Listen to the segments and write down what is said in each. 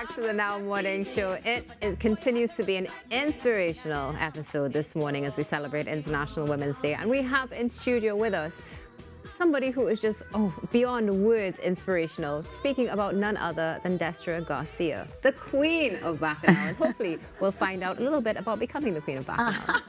back to the Now Morning Show. It continues to be an inspirational episode this morning as we celebrate International Women's Day. And we have in studio with us somebody who is just, beyond words inspirational, speaking about none other than Destra Garcia, the queen of Bacchanal. And hopefully we'll find out a little bit about becoming the queen of Bacchanal.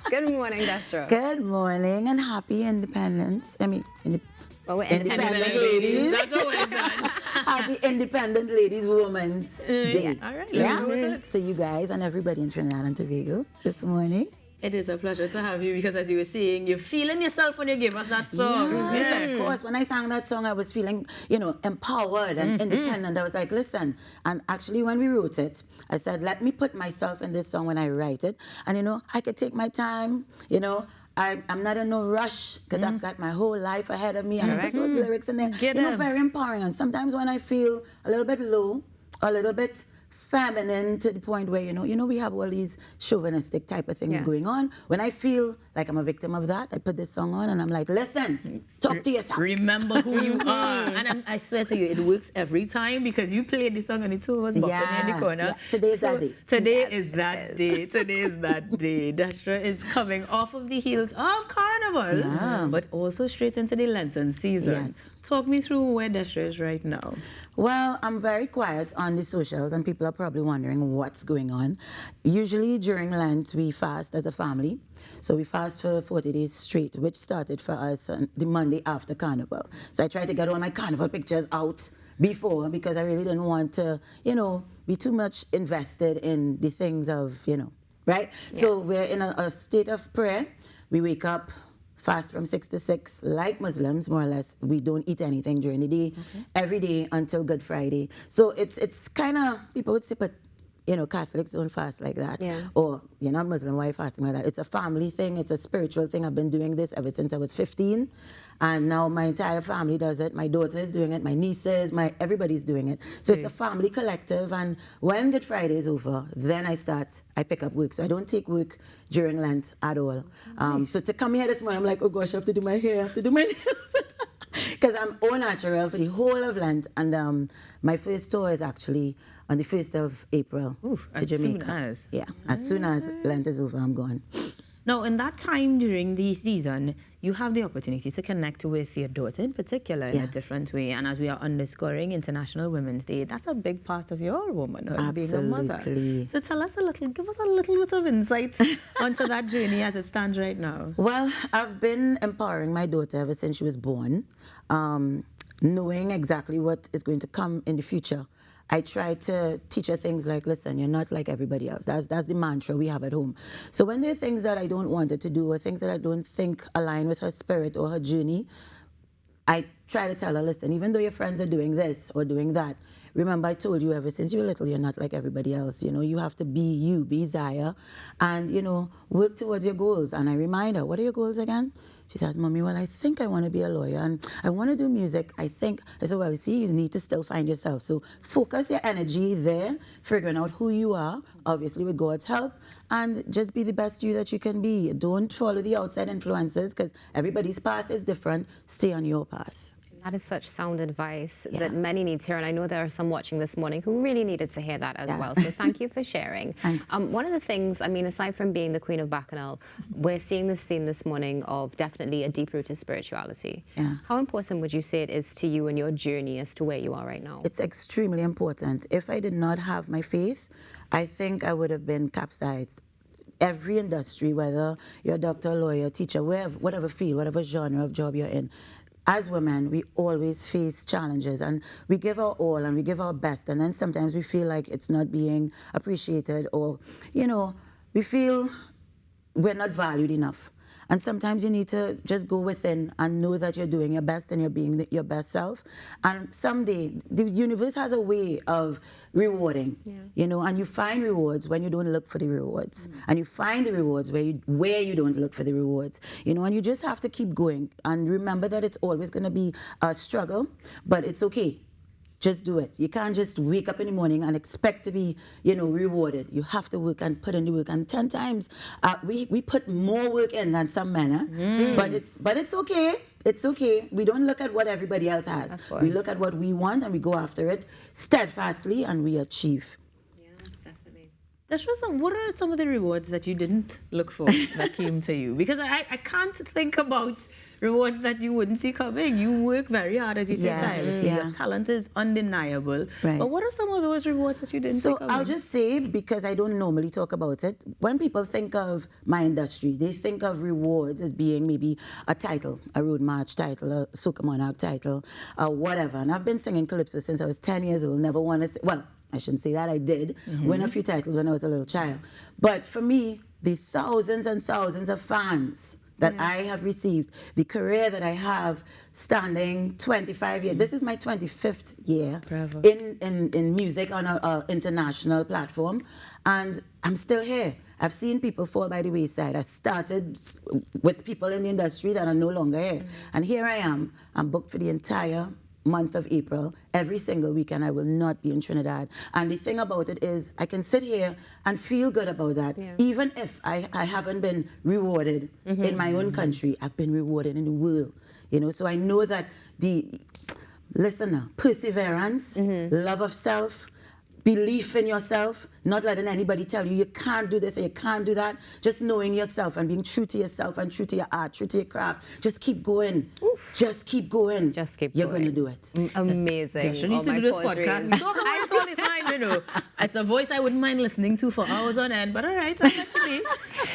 Good morning, Destra. Good morning and happy independence. We're independent ladies. That's what we're done. Happy Independent Ladies Women's Day. All right, Yeah. let's go with it. To you guys and everybody in Trinidad and Tobago this morning. It is a pleasure to have you because, as you were saying, you're feeling yourself when you gave us that song. Yes, of course. When I sang that song, I was feeling, empowered and independent. I was like, listen. And actually, when we wrote it, I said, let me put myself in this song when I write it. And, I could take my time, I'm not in no rush because I've got my whole life ahead of me. And I put those lyrics in there. Very empowering. And sometimes when I feel a little bit low, a little bit feminine to the point where, we have all these chauvinistic type of things going on. When I feel like I'm a victim of that, I put this song on and I'm like, listen, talk to yourself. Remember who you are. And I swear to you, it works every time because you played the song and the two of us bopping in the corner. Yeah. Today's that day. Today is that day. Today is that day. Destra is coming off of the heels of Carnival, but also straight into the Lenten season. Yes. Talk me through where Destra is right now. Well, I'm very quiet on the socials and people are probably wondering what's going on. Usually during Lent, we fast as a family. So we fast for 40 days straight, which started for us on the Monday after Carnival. So I tried to get all my Carnival pictures out before because I really didn't want to, be too much invested in the things of, right? Yes. So we're in a state of prayer. We wake up, fast from 6 to 6, like Muslims, more or less. We don't eat anything during the day, every day until Good Friday. So it's kind of, people would say, but, Catholics don't fast like that. Yeah. Or you're not Muslim, why are you fasting like that? It's a family thing. It's a spiritual thing. I've been doing this ever since I was 15. And now my entire family does it. My daughter is doing it. My nieces, everybody's doing it. So it's a family collective. And when Good Friday is over, then I pick up work. So I don't take work during Lent at all. So to come here this morning, I'm like, oh gosh, I have to do my hair, I have to do my nails. Because I'm au natural for the whole of Lent. And my first tour is actually on the 1st of April to Jamaica. As soon as Lent is over, I'm gone. Now, in that time during the season, you have the opportunity to connect with your daughter in particular in a different way. And as we are underscoring International Women's Day, that's a big part of your womanhood, being a mother. So give us a little bit of insight onto that journey as it stands right now. Well, I've been empowering my daughter ever since she was born, knowing exactly what is going to come in the future. I try to teach her things like, listen, you're not like everybody else. That's the mantra we have at home. So when there are things that I don't want her to do or things that I don't think align with her spirit or her journey, I try to tell her, listen, even though your friends are doing this or doing that, remember I told you ever since you were little, you're not like everybody else. You have to be you, be Zaya, and, work towards your goals. And I remind her, what are your goals again? She says, Mommy, well, I think I want to be a lawyer and I want to do music. I said, well, see, you need to still find yourself. So focus your energy there, figuring out who you are, obviously with God's help, and just be the best you that you can be. Don't follow the outside influences because everybody's path is different. Stay on your path. That is such sound advice that many need to hear. And I know there are some watching this morning who really needed to hear that as well. So thank you for sharing. Thanks. One of the things, aside from being the queen of Bacchanal, we're seeing this theme this morning of definitely a deep-rooted spirituality. Yeah. How important would you say it is to you and your journey as to where you are right now? It's extremely important. If I did not have my faith, I think I would have been capsized. Every industry, whether you're a doctor, lawyer, teacher, whatever field, whatever genre of job you're in, as women, we always face challenges and we give our all and we give our best. And then sometimes we feel like it's not being appreciated or, we feel we're not valued enough. And sometimes you need to just go within and know that you're doing your best and you're being your best self. And someday, the universe has a way of rewarding, and you find rewards when you don't look for the rewards. And you find the rewards where you don't look for the rewards, and you just have to keep going. And remember that it's always going to be a struggle, but it's okay. Just do it. You can't just wake up in the morning and expect to be, rewarded. You have to work and put in the work. And 10 times, we put more work in than some men, but it's okay. it's okay. We don't look at what everybody else has. We look at what we want and we go after it steadfastly and we achieve. Yeah, definitely. What are some of the rewards that you didn't look for that came to you? Because I can't think about rewards that you wouldn't see coming. You work very hard, as you said, tirelessly. Your talent is undeniable. Right. But what are some of those rewards that you didn't see coming? So I'll just say, because I don't normally talk about it, when people think of my industry, they think of rewards as being maybe a title, a road march title, a Soca Monarch title, whatever. And I've been singing calypso since I was 10 years old. Never won a... Well, I shouldn't say that. I did win a few titles when I was a little child. But for me, the thousands and thousands of fans that I have received, the career that I have standing 25 years. This is my 25th year in music on an international platform, and I'm still here. I've seen people fall by the wayside. I started with people in the industry that are no longer here. And here I am. I'm booked for the entire month of April. Every single weekend I will not be in Trinidad. And the thing about it is I can sit here and feel good about that. Even if I haven't been rewarded in my own country, I've been rewarded in the world. You know, so I know that perseverance, love of self, belief in yourself, not letting anybody tell you can't do this or you can't do that. Just knowing yourself and being true to yourself and true to your art, true to your craft. Just keep going. Just keep going. Just keep You're going. going to do it. Amazing. Destra needs to do this podcast. We talk about this all the time, you know. It's a voice I wouldn't mind listening to for hours on end, but all right, actually,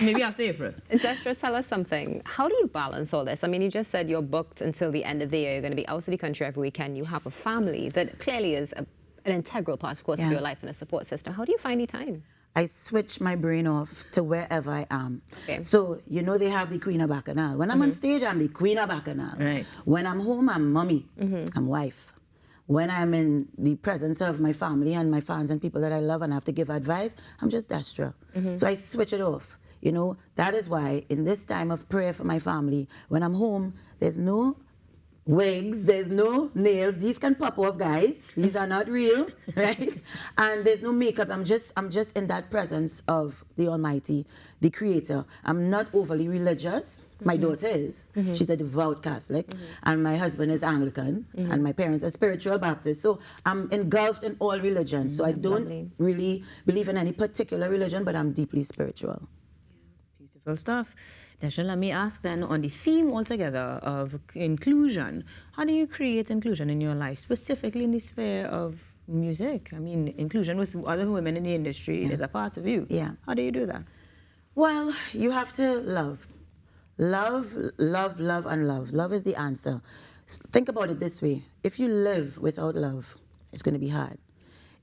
maybe after April. Destra, tell us something. How do you balance all this? I mean, you just said you're booked until the end of the year. You're going to be out of the country every weekend. You have a family that clearly is an integral part, of course, of your life and a support system. How do you find the time? I switch my brain off to wherever I am. So, you know, they have the Queen of Bacchanal. When I'm on stage, I'm the Queen of Bacchanal. Right. When I'm home, I'm mommy. I'm wife. When I'm in the presence of my family and my fans and people that I love and have to give advice, I'm just Destra. So I switch it off. You know, that is why in this time of prayer for my family, when I'm home, there's no wigs, there's no nails. These can pop off, guys. These are not real, right? And there's no makeup. I'm just in that presence of the Almighty, the Creator. I'm not overly religious. My daughter is. She's a devout Catholic, and my husband is Anglican, and my parents are spiritual Baptists. So I'm engulfed in all religions. So I don't really believe in any particular religion, but I'm deeply spiritual. Beautiful stuff. Destra, let me ask then, on the theme altogether of inclusion, how do you create inclusion in your life, specifically in the sphere of music? I mean, inclusion with other women in the industry is a part of you. How do you do that? Well, you have to love. Love, love, love, and love. Love is the answer. Think about it this way. If you live without love, it's going to be hard.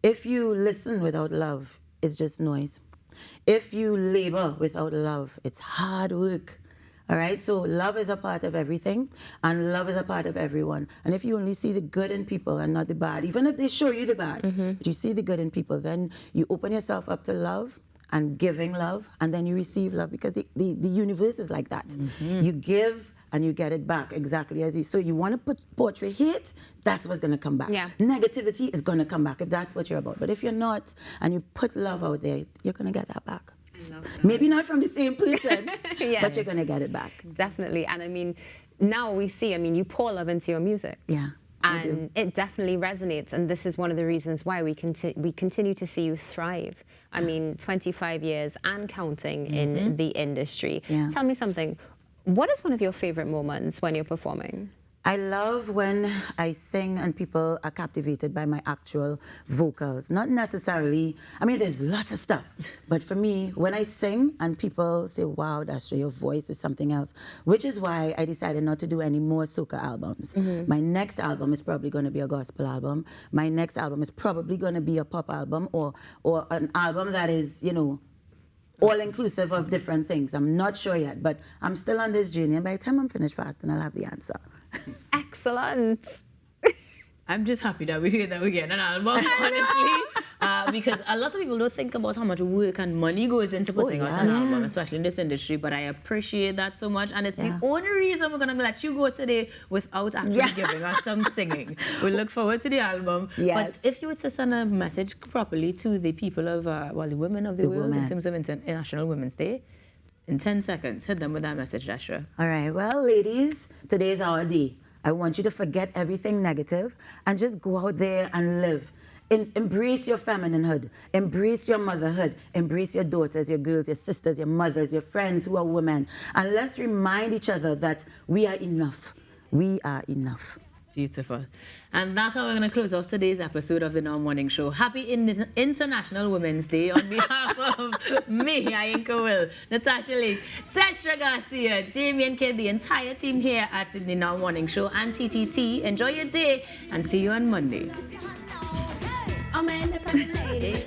If you listen without love, it's just noise. If you labor without love, it's hard work. All right? So love is a part of everything, and love is a part of everyone. And if you only see the good in people and not the bad, even if they show you the bad, but you see the good in people, then you open yourself up to love and giving love, and then you receive love, because the universe is like that. You give and you get it back exactly as you. So you want to portray hate, that's what's going to come back. Negativity is going to come back if that's what you're about. But if you're not, and you put love out there, you're going to get that back. Maybe not from the same person, but you're going to get it back. Definitely. And I mean, now we see, I mean, you pour love into your music. And it definitely resonates. And this is one of the reasons why we continue to see you thrive. I mean, 25 years and counting in the industry. Tell me something. What is one of your favorite moments when you're performing? I love when I sing and people are captivated by my actual vocals. Not necessarily, I mean, there's lots of stuff. But for me, when I sing and people say, wow, Destra, your voice is something else, which is why I decided not to do any more soca albums. My next album is probably going to be a gospel album. My next album is probably going to be a pop album, or an album that is, you know, all-inclusive of different things. I'm not sure yet, but I'm still on this journey. And by the time I'm finished fasting, I'll have the answer. Excellent. I'm just happy that we're getting an album, honestly, because a lot of people don't think about how much work and money goes into putting out an album, especially in this industry, but I appreciate that so much, and it's the only reason we're going to let you go today without actually giving us some singing. We look forward to the album, but if you were to send a message properly to the people of, well, the women of the world in terms of International Women's Day, In 10 seconds, hit them with that message, Destra. All right, well, ladies, today's our day. I want you to forget everything negative and just go out there and live. Embrace your femininehood, embrace your motherhood, embrace your daughters, your girls, your sisters, your mothers, your friends who are women. And let's remind each other that we are enough. We are enough. Beautiful. And that's how we're going to close off today's episode of the Now Morning Show. Happy International Women's Day on behalf of me, Ayinka Will, Natasha Lake, Destra Garcia, Damien Kidd, the entire team here at the Now Morning Show, and TTT. Enjoy your day and see you on Monday. I'm an independent lady.